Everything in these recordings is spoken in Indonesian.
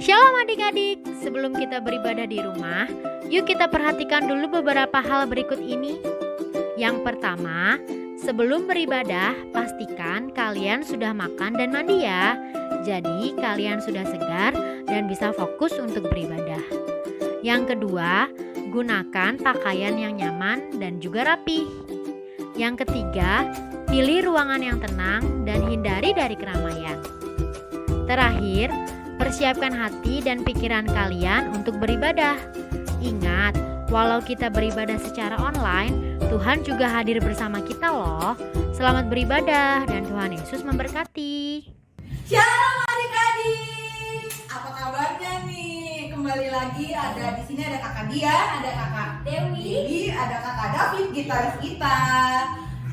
Shalom adik-adik, sebelum kita beribadah di rumah, yuk kita perhatikan dulu beberapa hal berikut ini. Yang pertama, sebelum beribadah, pastikan kalian sudah makan dan mandi ya. Jadi kalian sudah segar dan bisa fokus untuk beribadah. Yang kedua, gunakan pakaian yang nyaman dan juga rapi. Yang ketiga, pilih ruangan yang tenang dan hindari dari keramaian. Terakhir, persiapkan hati dan pikiran kalian untuk beribadah. Ingat, walau kita beribadah secara online, Tuhan juga hadir bersama kita loh. Selamat beribadah dan Tuhan Yesus memberkati. Shalom adik-adik, apa kabarnya nih? Kembali lagi di sini ada kakak Dian, ada kakak Dewi, ada kakak David, gitaris kita.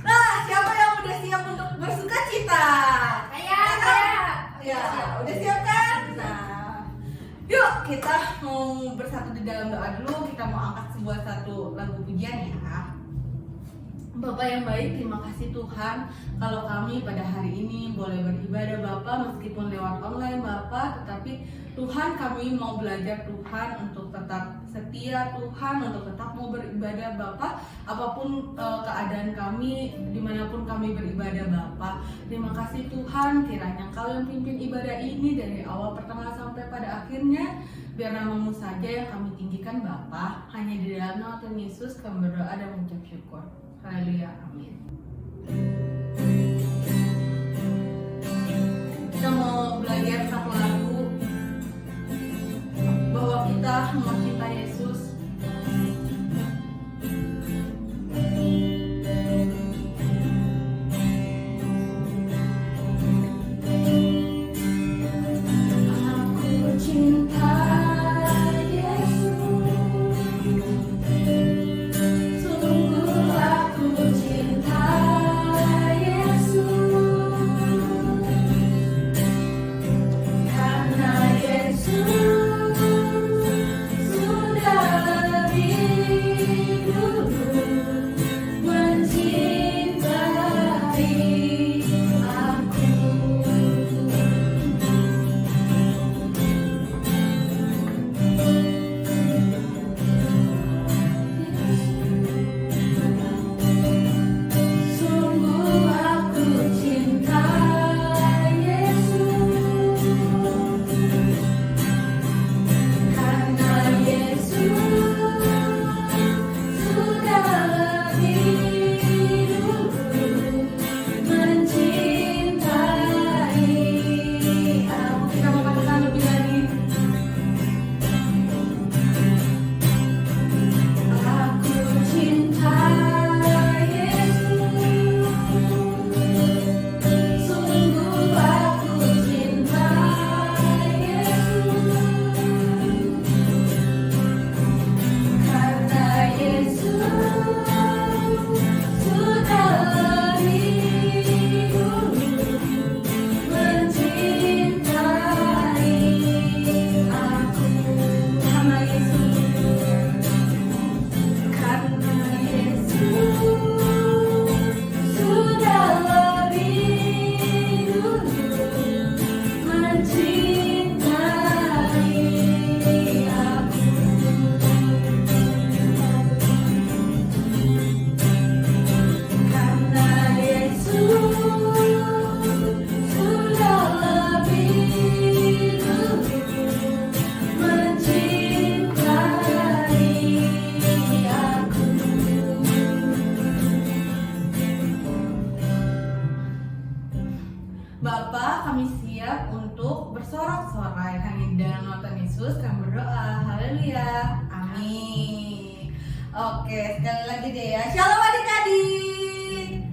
Nah, siapa yang udah siap untuk bersuka cita? Saya. Ya, udah siap kan? Nah, yuk kita mau bersatu di dalam doa dulu. Kita mau angkat satu lagu pujian ya. Bapak yang baik, terima kasih Tuhan kalau kami pada hari ini boleh beribadah Bapak meskipun lewat online Bapak, tetapi Tuhan kami mau belajar Tuhan untuk tetap setia Tuhan, untuk tetap mau beribadah Bapak apapun keadaan kami, dimanapun kami beribadah Bapak. Terima kasih Tuhan, kiranya Engkau yang pimpin ibadah ini dari awal pertengahan sampai pada akhirnya. Biar namamu saja yang kami tinggikan Bapa. Hanya di dalam nama Tuhan Yesus kami berdoa dan mengucap syukur. Haleluya, amin. Kita mau belajar satu lagu bahwa kita mencintai Yesus. Bapa, kami siap untuk bersorak-sorai hanya di dalam nama Tuhan Yesus kami berdoa. Haleluya, amin. Oke, sekali lagi deh ya. Shalom adik-adik.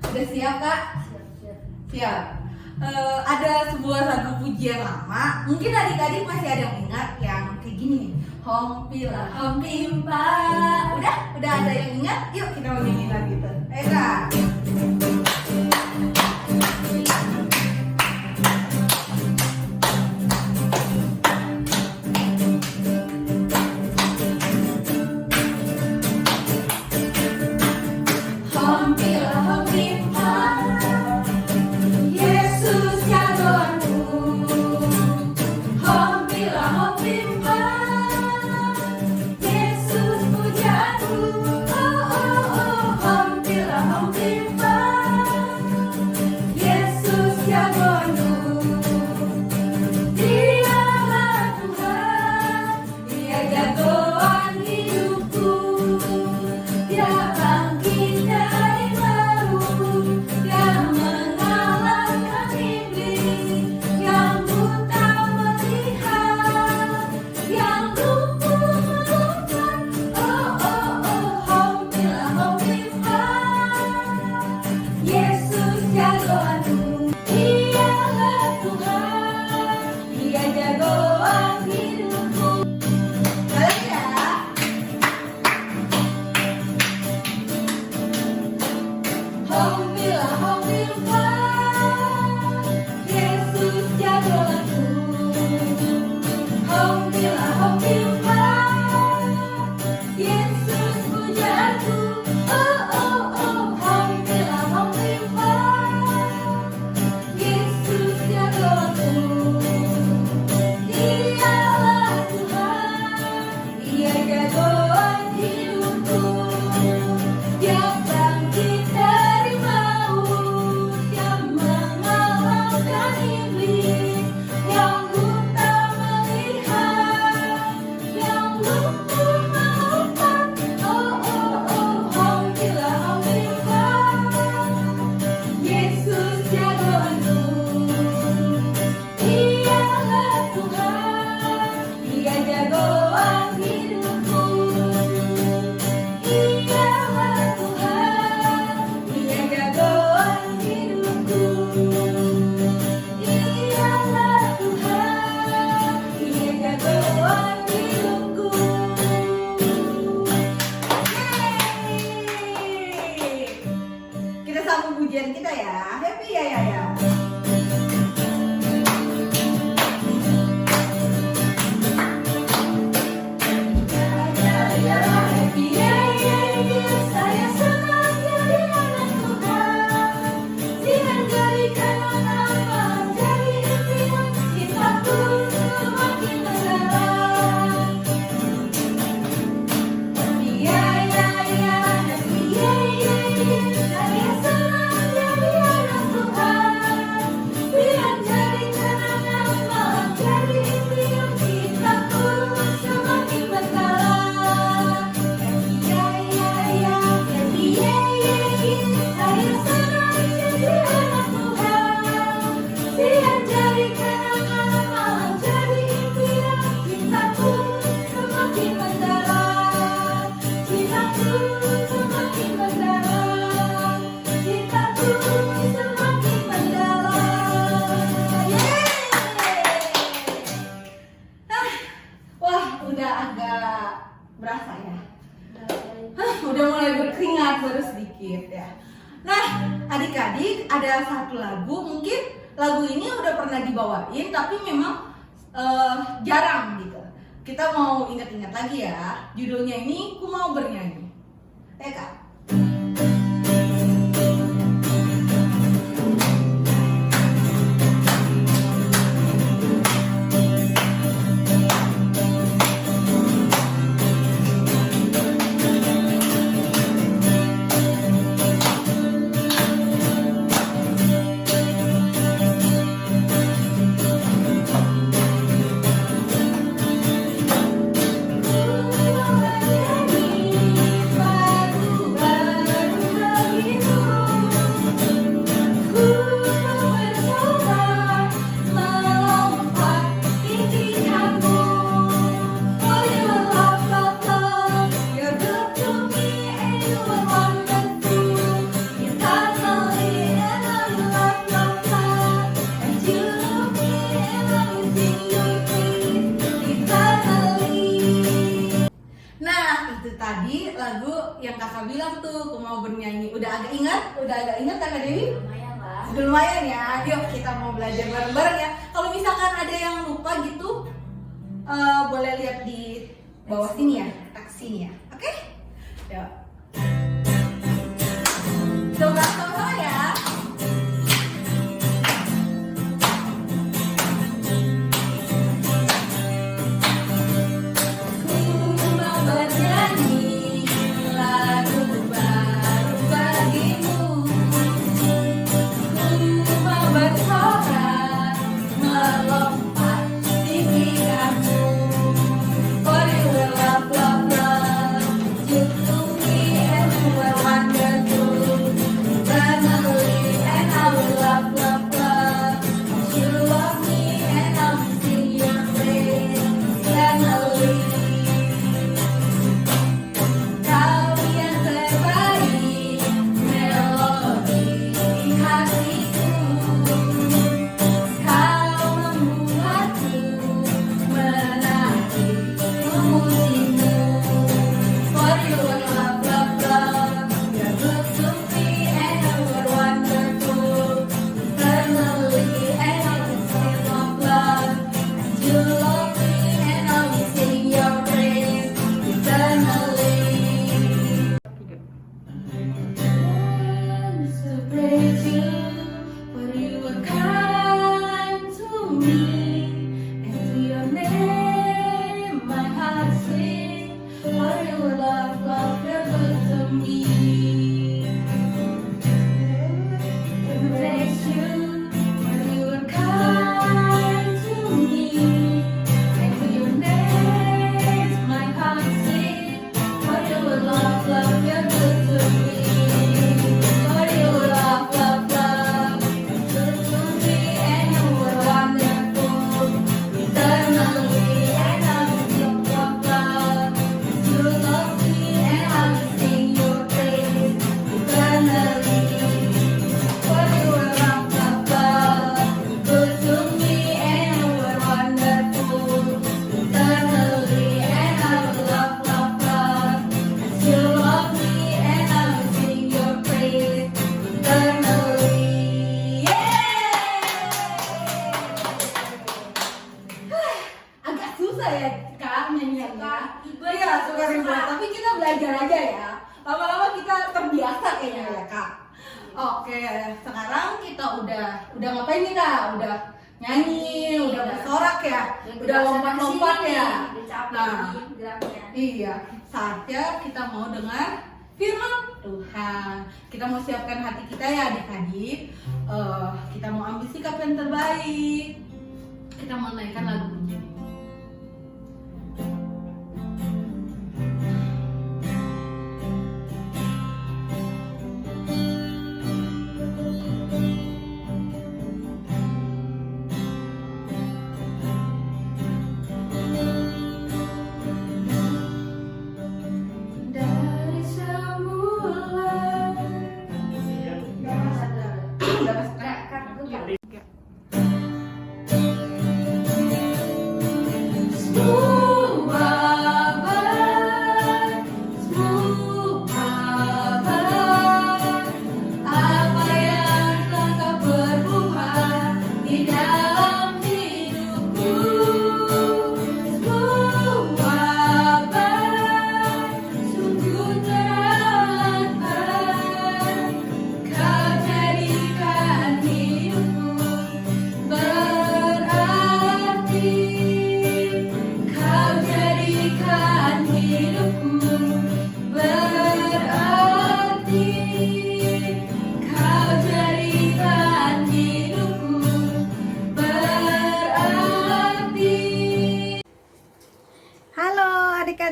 Udah siap Kak? Siap. Ada sebuah lagu pujian lama. Mungkin adik-adik masih ada yang ingat yang kayak gini nih. Hompila hompimpa. Udah ada yang ingat? Yuk kita mau nyanyi lagi tuh. Ayo Kak. Yesus ya Tuhanku. satu lagu, mungkin lagu ini udah pernah dibawain tapi memang jarang gitu. Kita mau ingat-ingat lagi ya. Judulnya ini Ku Mau Bernyanyi. Kak. Tadi lagu yang kakak bilang tuh, Ku Mau Bernyanyi. Udah agak ingat? Kakak Dewi? Lumayan lah. Udah lumayan ya. Yuk kita mau belajar bareng-bareng ya. Kalau misalkan ada yang lupa gitu, boleh lihat di bawah sini ya, teks sini ya. Oke? Yuk. Coba sama ya. Oke, sekarang kita udah ngapain nih Kak? Udah nyanyi, udah bersorak ya, udah lompat-lompat ya. Nah, iya, saatnya kita mau dengar firman Tuhan. Kita mau siapkan hati kita ya adik-adik. Kita mau ambil sikap yang terbaik. Kita mau naikkan lagu begini.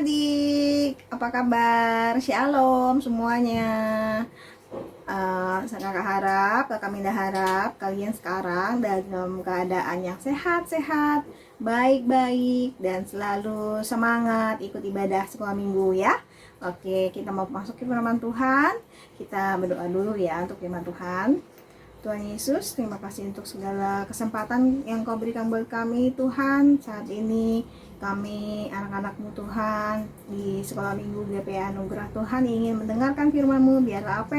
adik-adik, apa kabar? Shalom semuanya. Kakak Minda harap kalian sekarang dalam keadaan yang sehat-sehat, baik-baik, dan selalu semangat ikut ibadah sekolah minggu ya. Oke, kita mau masuk ke firman Tuhan. Kita berdoa dulu ya untuk firman Tuhan. Tuhan Yesus, terima kasih untuk segala kesempatan yang Kau berikan buat kami Tuhan. Saat ini kami anak-anak-Mu Tuhan di sekolah minggu GPA Anugerah Tuhan ingin mendengarkan firman-Mu. Biarlah apa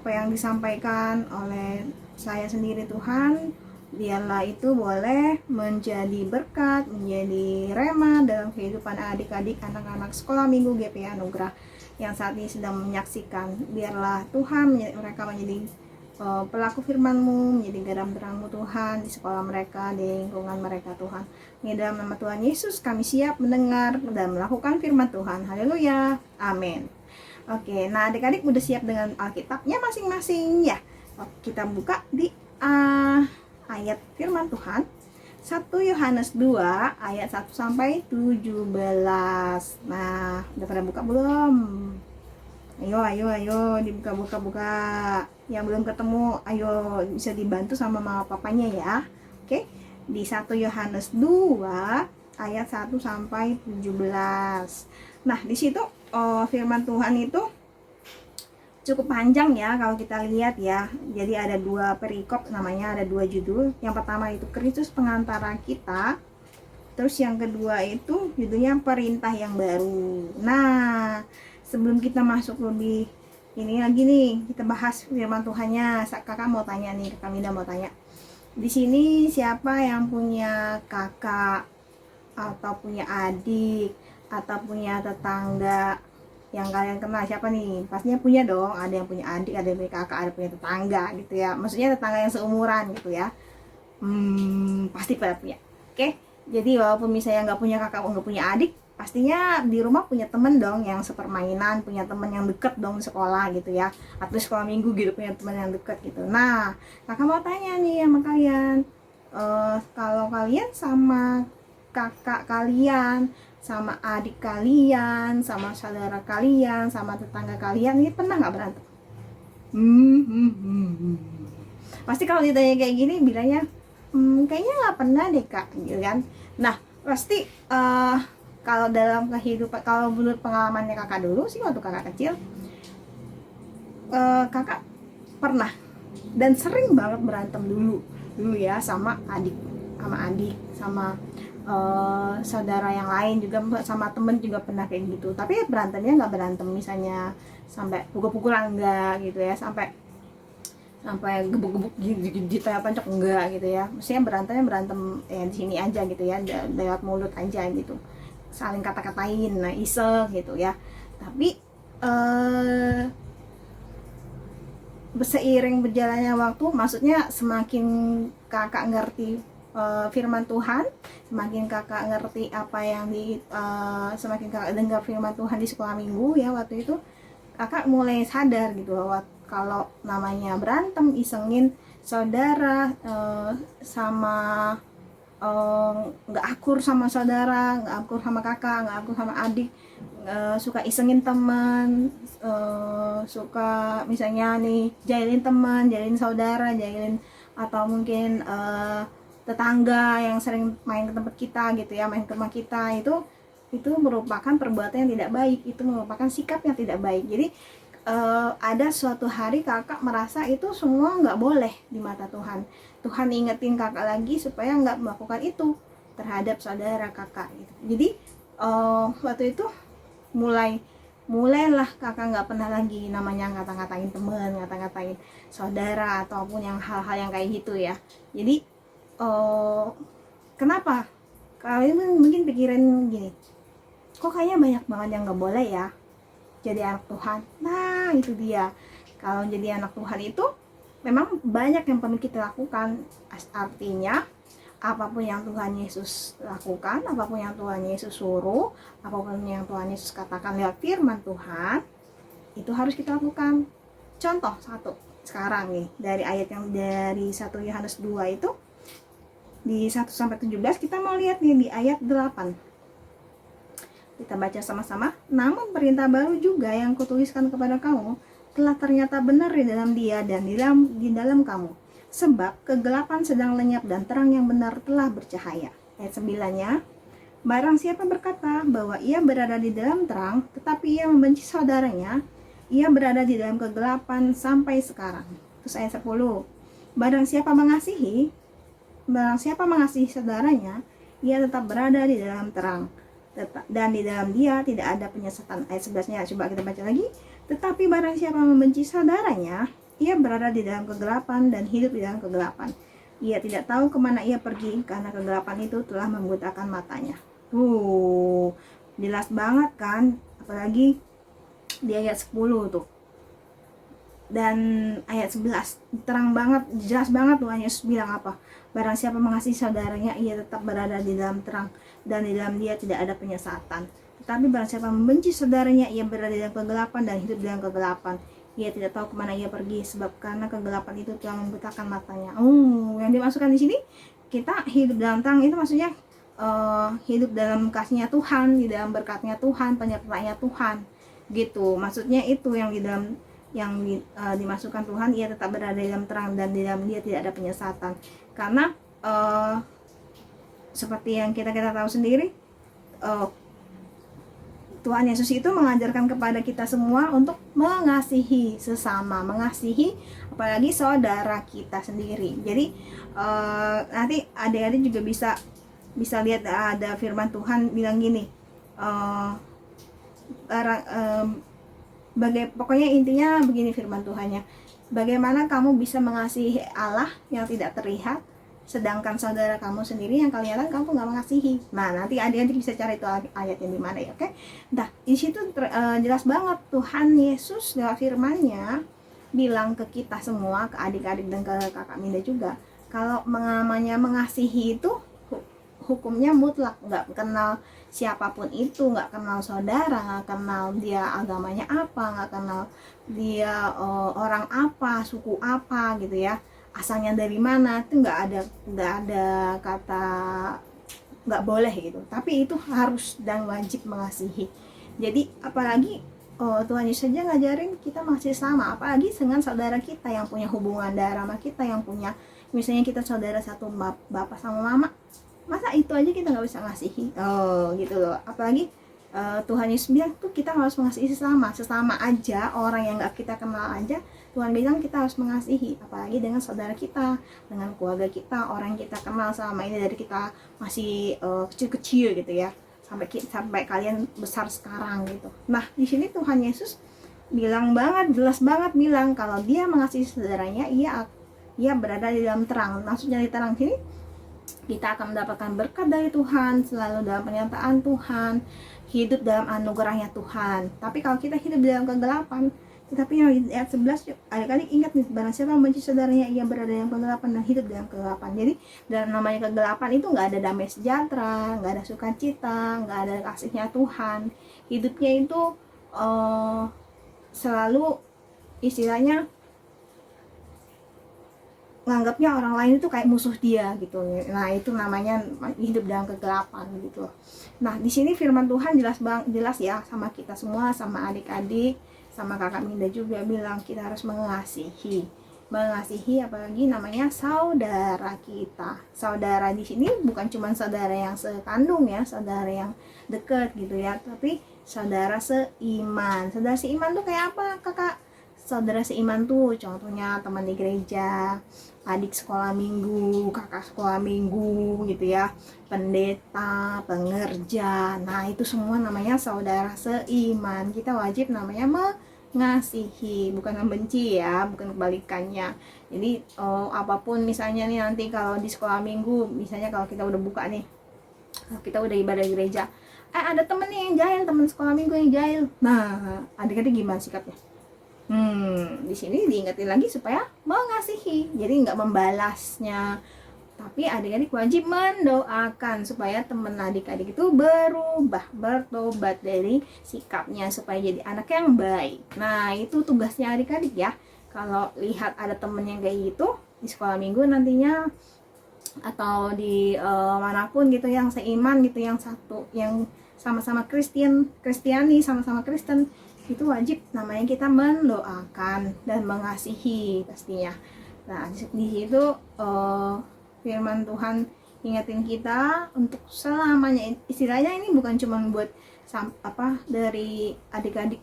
yang disampaikan oleh saya sendiri Tuhan, biarlah itu boleh menjadi berkat, menjadi rema dalam kehidupan adik-adik anak-anak sekolah minggu GPA Anugerah yang saat ini sedang menyaksikan. Biarlah Tuhan mereka menjadi pelaku firman-Mu, menjadi garam terang-Mu Tuhan di sekolah mereka, di lingkungan mereka Tuhan. Di dalam nama Tuhan Yesus kami siap mendengar dan melakukan firman Tuhan. Haleluya, amin. Oke, nah adik-adik udah siap dengan Alkitabnya masing-masing ya. Kita buka di ayat firman Tuhan 1 Yohanes 2 ayat 1 sampai 17. Nah, udah pada buka belum? Ayo dibuka. Yang belum ketemu, ayo bisa dibantu sama mama papanya ya. Oke. Di 1 Yohanes 2 ayat 1 sampai 17. Nah, di situ firman Tuhan itu cukup panjang ya kalau kita lihat ya. Jadi ada dua perikop, namanya ada dua judul. Yang pertama itu Kristus pengantara kita. Terus yang kedua itu judulnya perintah yang baru. Nah, sebelum kita masuk lebih ini lagi nih, kita bahas firman Tuhannya. Kakak mau tanya nih, Kakak Minda mau tanya. Di sini siapa yang punya kakak atau punya adik atau punya tetangga yang kalian kenal? Siapa nih? Pastinya punya dong. Ada yang punya adik, ada yang punya kakak, ada yang punya tetangga gitu ya. Maksudnya tetangga yang seumuran gitu ya. Pasti pada punya. Oke. Jadi walaupun misalnya nggak punya kakak, nggak punya adik, pastinya di rumah punya temen dong yang sepermainan, punya temen yang deket dong di sekolah gitu ya, atau di sekolah minggu gitu punya temen yang deket gitu. Nah, kakak mau tanya nih sama kalian, kalau kalian sama kakak kalian, sama adik kalian, sama saudara kalian, sama tetangga kalian, ini pernah nggak berantem? Pasti kalau ditanya kayak gini bilangnya kayaknya nggak pernah deh kak, gitu kan. Nah, pasti kalau dalam kehidupan, kalau menurut pengalamannya kakak dulu sih waktu kakak kecil, kakak pernah dan sering banget berantem dulu ya sama adik, sama saudara yang lain juga, sama temen juga pernah kayak gitu. Tapi berantemnya nggak berantem misalnya sampai pukul-pukulan enggak gitu ya, sampai gebuk-gebuk gitu ya, pancok enggak gitu ya. Maksudnya berantem ya di sini aja gitu ya, lewat mulut aja gitu, saling kata-katain, nah iseng gitu ya. Tapi seiring berjalannya waktu, maksudnya semakin kakak ngerti firman Tuhan, semakin kakak ngerti apa yang semakin kakak dengar firman Tuhan di sekolah minggu ya, waktu itu kakak mulai sadar gitu bahwa kalau namanya berantem, isengin saudara, sama nggak akur sama saudara, nggak akur sama kakak, nggak akur sama adik, suka isengin teman, suka misalnya nih jahilin teman, jahilin saudara, jahilin atau mungkin tetangga yang sering main ke tempat kita gitu ya, main ke rumah kita, itu merupakan perbuatan yang tidak baik, itu merupakan sikap yang tidak baik. Jadi ada suatu hari kakak merasa itu semua nggak boleh di mata Tuhan. Tuhan ingetin kakak lagi supaya nggak melakukan itu terhadap saudara kakak gitu. Jadi waktu itu mulailah kakak nggak pernah lagi namanya ngata-ngatain temen, ngata-ngatain saudara ataupun yang hal-hal yang kayak gitu ya. Jadi kenapa? Kalian mungkin pikiran gini, kok kayaknya banyak banget yang nggak boleh ya jadi anak Tuhan. Nah itu dia, kalau jadi anak Tuhan itu memang banyak yang perlu kita lakukan. Artinya apapun yang Tuhan Yesus lakukan, apapun yang Tuhan Yesus suruh, apapun yang Tuhan Yesus katakan lewat firman Tuhan, itu harus kita lakukan. Contoh satu sekarang nih, dari ayat yang dari 1 Yohanes 2 itu, di 1-17 kita mau lihat nih di ayat 8. Kita baca sama-sama. Namun perintah baru juga yang kutuliskan kepada kamu telah ternyata benar di dalam dia dan di dalam kamu. Sebab kegelapan sedang lenyap dan terang yang benar telah bercahaya. Ayat 9-nya. Barang siapa berkata bahwa ia berada di dalam terang, tetapi ia membenci saudaranya, ia berada di dalam kegelapan sampai sekarang. Terus ayat 10. Barang siapa mengasihi saudaranya, ia tetap berada di dalam terang. Dan di dalam dia tidak ada penyesatan. Ayat 11-nya coba kita baca lagi. Tetapi barang siapa membenci saudaranya, ia berada di dalam kegelapan dan hidup di dalam kegelapan. Ia tidak tahu kemana ia pergi karena kegelapan itu telah membutakan matanya. Jelas banget kan, apalagi di ayat 10 tuh. Dan ayat 11 terang banget, jelas banget Tuhan Yesus bilang apa? Barang siapa mengasihi saudaranya, ia tetap berada di dalam terang dan di dalam dia tidak ada penyesatan. Tetapi barang siapa membenci saudaranya, ia berada di dalam kegelapan dan hidup di dalam kegelapan. Ia tidak tahu kemana ia pergi sebab karena kegelapan itu telah membutakan matanya. Yang dimasukkan di sini, kita hidup dalam terang itu maksudnya hidup dalam kasihnya Tuhan, di dalam berkatnya Tuhan, penyertaannya Tuhan, gitu. Maksudnya itu yang di dalam dimasukkan Tuhan, ia tetap berada di dalam terang dan di dalam dia tidak ada penyesatan. Karena seperti yang kita tahu sendiri, Tuhan Yesus itu mengajarkan kepada kita semua untuk mengasihi sesama, mengasihi apalagi saudara kita sendiri. Jadi nanti adik-adik juga bisa lihat ada firman Tuhan bilang gini, pokoknya intinya begini firman Tuhannya, bagaimana kamu bisa mengasihi Allah yang tidak terlihat, sedangkan saudara kamu sendiri yang kalian lihat kamu nggak mengasihi. Nah, nanti adik-adik bisa cari itu ayatnya di mana ya, oke? Nah, di situ jelas banget Tuhan Yesus lewat firman-Nya bilang ke kita semua, ke adik-adik dan ke kakak Minda juga, kalau namanya mengasihi itu hukumnya mutlak, nggak kenal siapapun itu, nggak kenal saudara, nggak kenal dia agamanya apa, nggak kenal dia orang apa, suku apa gitu ya, asalnya dari mana, itu nggak ada kata nggak boleh gitu, tapi itu harus dan wajib mengasihi. Jadi apalagi Tuhan Yesus saja ngajarin kita mengasihi sama, apalagi dengan saudara kita yang punya hubungan darah sama kita, yang punya misalnya kita saudara satu bapak sama mama, masa itu aja kita nggak bisa ngasihi, gitu loh. Apalagi Tuhan Yesus bilang tuh kita harus mengasihi sesama aja, orang yang nggak kita kenal aja Tuhan bilang kita harus mengasihi, apalagi dengan saudara kita, dengan keluarga kita, orang yang kita kenal selama ini dari kita masih kecil-kecil gitu ya, sampai kalian besar sekarang gitu. Nah, di sini Tuhan Yesus bilang banget, jelas banget bilang kalau dia mengasihi saudaranya, ia berada di dalam terang. Maksudnya di terang sini kita akan mendapatkan berkat dari Tuhan, selalu dalam penyertaan Tuhan, hidup dalam anugerahnya Tuhan. Tapi kalau kita hidup dalam kegelapan, tetapi yang di ayat 11 adik-adik ingat nih, barang siapa membenci saudaranya, ia berada dalam kegelapan dan hidup dalam kegelapan. Jadi dalam namanya kegelapan itu nggak ada damai sejahtera, nggak ada sukacita, nggak ada kasihnya Tuhan. Hidupnya itu selalu istilahnya nganggapnya orang lain itu kayak musuh dia gitu. Nah, itu namanya hidup dalam kegelapan gitu. Nah, di sini firman Tuhan jelas ya sama kita semua, sama adik-adik, sama kakak Minda juga bilang kita harus mengasihi apalagi namanya saudara kita. Saudara di sini bukan cuma saudara yang sekandung ya, saudara yang dekat gitu ya, tapi saudara seiman. Saudara seiman tuh kayak apa, Kakak? Saudara seiman tuh contohnya teman di gereja, adik sekolah minggu, kakak sekolah minggu gitu ya, pendeta, pengerja. Nah, itu semua namanya saudara seiman. Kita wajib namanya mengasihi, bukan membenci ya, bukan kebalikannya. Jadi apapun misalnya nih nanti kalau di sekolah minggu, misalnya kalau kita udah buka nih, kalau kita udah ibadah di gereja, ada temen nih yang jahil, temen sekolah minggu yang jahil. Nah, adik-adik gimana sikapnya? Di sini diingetin lagi supaya mengasihi, jadi nggak membalasnya, tapi adik-adik wajib mendoakan supaya teman adik-adik itu bertobat dari sikapnya supaya jadi anak yang baik. Nah, itu tugasnya adik-adik ya. Kalau lihat ada temen yang kayak gitu di sekolah minggu nantinya, atau di manapun gitu yang seiman gitu, yang satu, yang sama-sama Kristiani, sama-sama Kristen, itu wajib namanya kita mendoakan dan mengasihi pastinya. Nah di situ firman Tuhan ingetin kita untuk selamanya, istilahnya ini bukan cuma buat dari adik-adik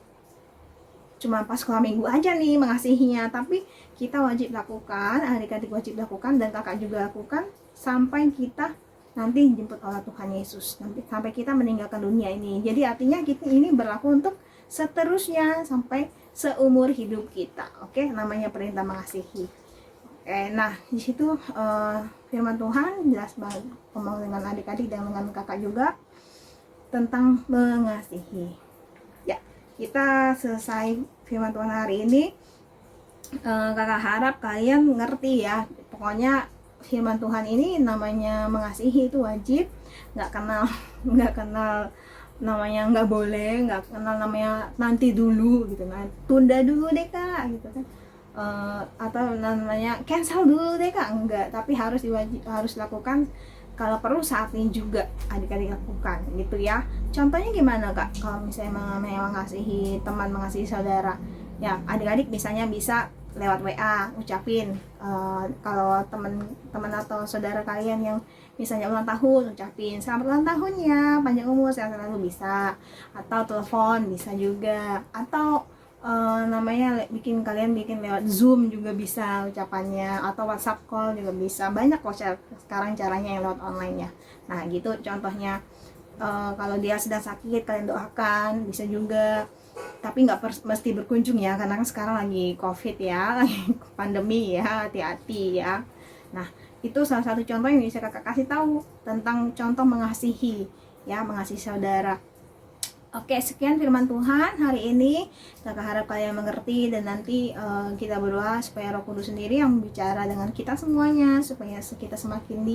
cuma pas sekolah minggu aja nih mengasihinya, tapi kita wajib lakukan, adik-adik wajib lakukan, dan kakak juga lakukan sampai kita nanti dijemput oleh Tuhan Yesus, nanti sampai kita meninggalkan dunia ini. Jadi artinya kita ini berlaku untuk seterusnya sampai seumur hidup kita. Oke, namanya perintah mengasihi. Oke, nah di situ firman Tuhan jelas banget ngomong dengan adik-adik dan dengan kakak juga tentang mengasihi. Ya, kita selesai firman Tuhan hari ini. Kakak harap kalian ngerti ya. Pokoknya firman Tuhan ini namanya mengasihi itu wajib. Nggak kenal namanya nggak boleh, nggak kenal namanya nanti dulu gitu, nah tunda dulu deh kak gitu kan, atau namanya cancel dulu deh kak, enggak, tapi harus lakukan, kalau perlu saat ini juga adik-adik lakukan gitu ya. Contohnya gimana kak? Kalau misalnya mengasihi teman, mengasihi saudara ya, adik-adik misalnya bisa lewat WA ucapin, kalau teman atau saudara kalian yang misalnya ulang tahun, ucapin selamat ulang tahun ya, panjang umur, sehat selalu, bisa. Atau telepon bisa juga, atau namanya kalian bikin lewat Zoom juga bisa ucapannya, atau WhatsApp call juga bisa. Banyak kok sekarang caranya yang lewat online ya. Nah gitu contohnya. Kalau dia sedang sakit kalian doakan, bisa juga, tapi nggak mesti berkunjung ya, karena kan sekarang lagi COVID ya, lagi pandemi ya, hati-hati ya. Nah itu salah satu contoh yang bisa kakak kasih tahu tentang contoh mengasihi ya, mengasihi saudara. Oke, sekian firman Tuhan hari ini. Kakak harap kalian mengerti, dan nanti kita berdoa supaya Roh Kudus sendiri yang bicara dengan kita semuanya, supaya kita semakin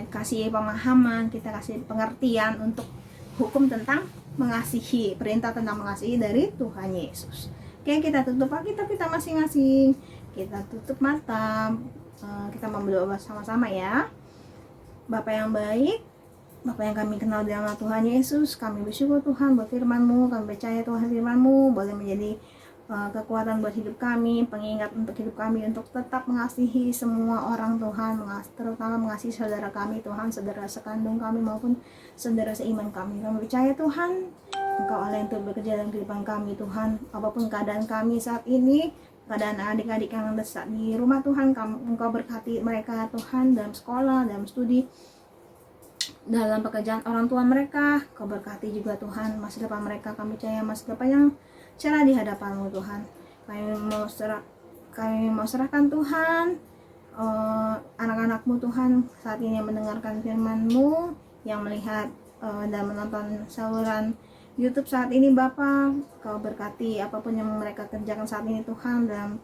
kasih pemahaman, kita kasih pengertian untuk hukum tentang mengasihi, perintah tentang mengasihi dari Tuhan Yesus. Oke, kita tutup Alkitab kita masing-masing, kita tutup mata, kita berdoa bersama-sama ya. Bapa yang baik, Bapa yang kami kenal di nama Tuhan Yesus, kami bersyukur Tuhan buat firman-Mu, kami percaya Tuhan firman-Mu boleh menjadi kekuatan buat hidup kami, pengingat untuk hidup kami untuk tetap mengasihi semua orang Tuhan, terutama mengasihi saudara kami Tuhan, saudara sekandung kami maupun saudara seiman kami. Kami percaya Tuhan, Engkau Allah yang turut bekerja dalam kehidupan kami Tuhan, apapun keadaan kami saat ini, keadaan adik-adik yang mendesak di rumah Tuhan, Engkau berkati mereka Tuhan, dalam sekolah, dalam studi, dalam pekerjaan orang tua mereka, Kau berkati juga Tuhan masa depan mereka. Kami percaya masa depan yang cerah di hadapan-Mu Tuhan. Kami mau serahkan Tuhan anak-anak-Mu Tuhan saat ini yang mendengarkan firman-Mu, yang melihat dan menonton saluran YouTube saat ini Bapa. Kau berkati apapun yang mereka kerjakan saat ini Tuhan, dalam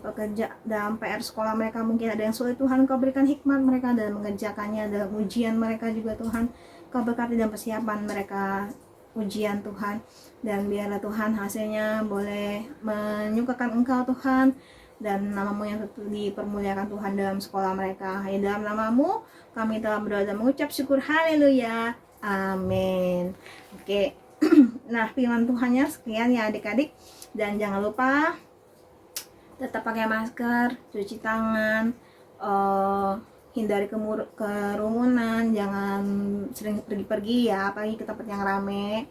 pekerja dalam PR sekolah mereka, mungkin ada yang sulit Tuhan, Kau berikan hikmat mereka dalam mengerjakannya, dalam ujian mereka juga Tuhan, Kau berkati dalam persiapan mereka ujian Tuhan, dan biarlah Tuhan hasilnya boleh menyukakan Engkau Tuhan, dan nama-Mu yang dipermuliakan Tuhan dalam sekolah mereka. Hanya dalam nama-Mu kami telah berdoa dan mengucap syukur, haleluya, amin. Oke. Nah firman Tuhannya sekian ya adik-adik, dan jangan lupa tetap pakai masker, cuci tangan, hindari kerumunan, jangan sering pergi-pergi ya, apalagi ke tempat yang rame.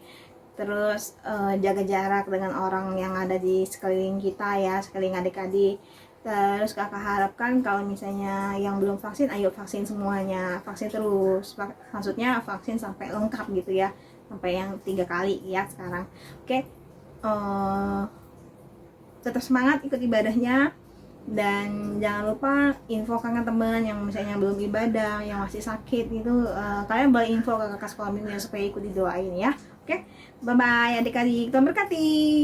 Terus jaga jarak dengan orang yang ada di sekeliling kita ya, sekeliling adik-adik. Terus kakak harapkan kalau misalnya yang belum vaksin, ayo vaksin semuanya, vaksin terus, maksudnya vaksin sampai lengkap gitu ya, sampai yang 3 kali ya sekarang. Oke. Tetap semangat ikut ibadahnya, dan jangan lupa infokan ke teman yang misalnya belum ibadah, yang masih sakit itu, kalian boleh info ke kakak sekolah minggu supaya ikut didoain ya. Oke, bye bye adik-adik, Tuhan berkati.